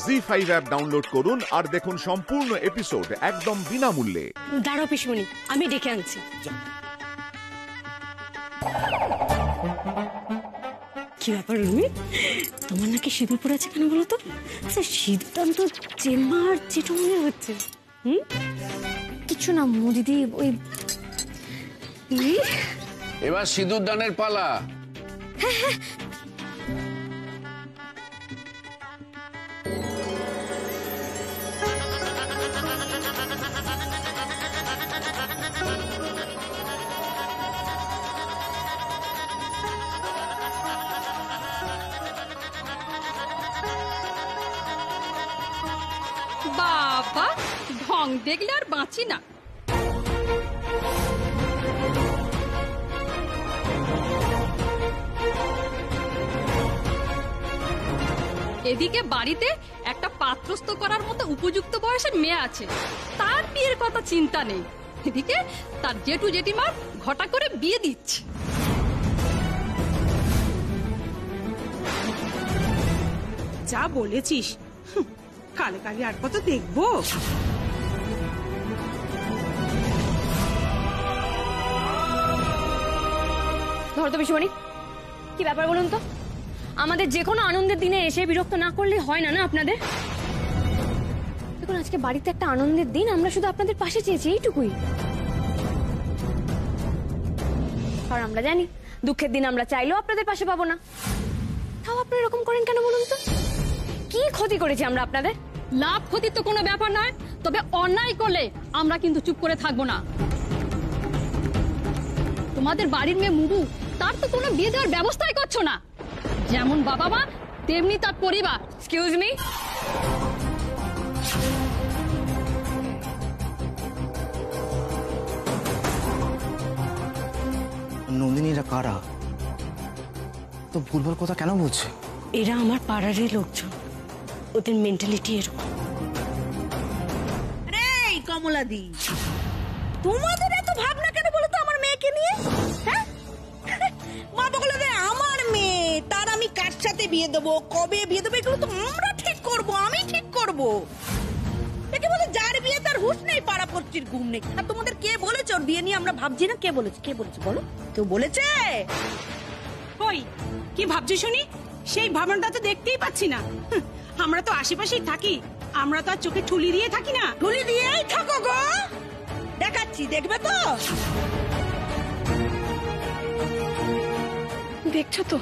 ZEE5 app download করুন আর দেখুন সম্পূর্ণ এপিসোড একদম বিনামূল্যে। দাঁড়াও পিসমণি, আমি ডেকে আনছি। কি ব্যাপার রুমি, তোমার নাকি সিঁদুর পরে আছে কেন বলো তো? সিঁদুরটা তো জেম্মা আর জেঠু মনে হচ্ছে। কিছু না মু দিদি, ওই এবার সিঁদুর দানের পালা। বাবা, ঢং দেখলে আর বাঁচি না। এদিকে বাড়িতে একটা পাত্রস্থ করার মতো উপযুক্ত বয়সের মেয়ে আছে, তার বিয়ের কথা চিন্তা নেই। এদিকে তার জেঠু জেঠিমার ঘটা করে বিয়ে দিচ্ছে। যা বলেছিস, কালে কালে আর কত দেখবো। ধরো তো পিসমণি, কি ব্যাপার বলুন তো? আমাদের যে কোনো আনন্দের দিনে এসে বিরক্ত না করলে হয় না না আপনাদের? দেখুন, আজকে বাড়িতে একটা আনন্দের দিন, আমরা শুধু আপনাদের পাশে চেয়েছি, এইটুকুই। আর আমরা জানি দুঃখের দিন আমরা চাইলেও আপনাদের পাশে পাবো না। তাও আপনারা এরকম করেন কেন বলুন তো? কি ক্ষতি করেছি আমরা আপনাদের? লাভ ক্ষতির তো কোনো ব্যাপার নয়, তবে অন্যায় করলে আমরা কিন্তু চুপ করে থাকবো না। তোমাদের বাড়ির মেয়ে মুবু, তার তো কোনো বিয়ে দেওয়ার ব্যবস্থাই করছো না। যেমন বাবা মা তেমনি তার পরিবার। এক্সকিউজ মি, নন্দিনীরা কারা? তো ভুলভাল কথা কেন বলছে? এরা আমার পাড়ারই লোকজন, ওদের মেন্টালিটি এরকম। এই কমলাদি, তোমাদের এত ভাবনা কেন বলো তো আমার মেয়েকে নিয়ে? হ্যাঁ, মা বলে রে আমার মেয়ে, তার আমি কার সাথে বিয়ে দেবো, কবে বিয়ে দেবো, এগুলো তো আমরা ঠিক করব, আমি ঠিক করব। একে বলে যার বিয়ে তার হুঁশ নেই, পাড়া পড়ছির ঘুম নেই। আর তোমাদের কে বলেছে ওর বিয়ে নিয়ে আমরা ভাবছি না? কে বলেছে? কে বলেছে বলো? কেউ বলেছে? ওই কি ভাবছি শুনি, সেই ভাবনাটা তো দেখতেই পাচ্ছি না। আমরা তো আশেপাশেই থাকি, আমরা তো আর চোখে ঠুলি দিয়ে থাকি না। ঠুলি দিয়েই থাকো গো, দেখাচ্ছি, দেখবে তো? দেখছো তো,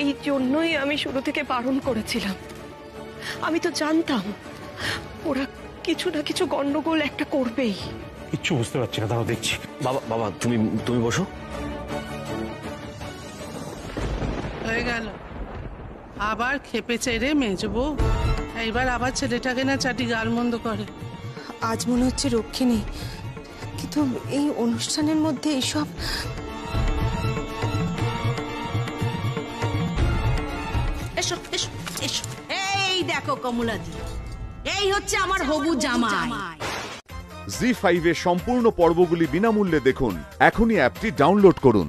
এই জন্যই আমি শুরু থেকে বারণ করেছিলাম। আমি তো জানতাম ওরা কিছু না কিছু গন্ডগোল একটা করবেই। কিচ্ছু বুঝতে পারছি না, তাও দেখছি। বাবা বাবা, তুমি বসো। হয়ে গেল, আবার খেপেছে রে মেজবো। এইবার আবার ছেলেটাকে না চাটি গালমন্দ করে। আজ মনে হচ্ছে রক্ষী নেই, কিন্তু এই অনুষ্ঠানের মধ্যে এইসব। এসো এসো এসো, এই দেখো কমলাদি, এই হচ্ছে আমার হবু জামাই। জি5 এর সম্পূর্ণ পর্বগুলি বিনামূল্যে দেখুন, এখনই অ্যাপটি ডাউনলোড করুন।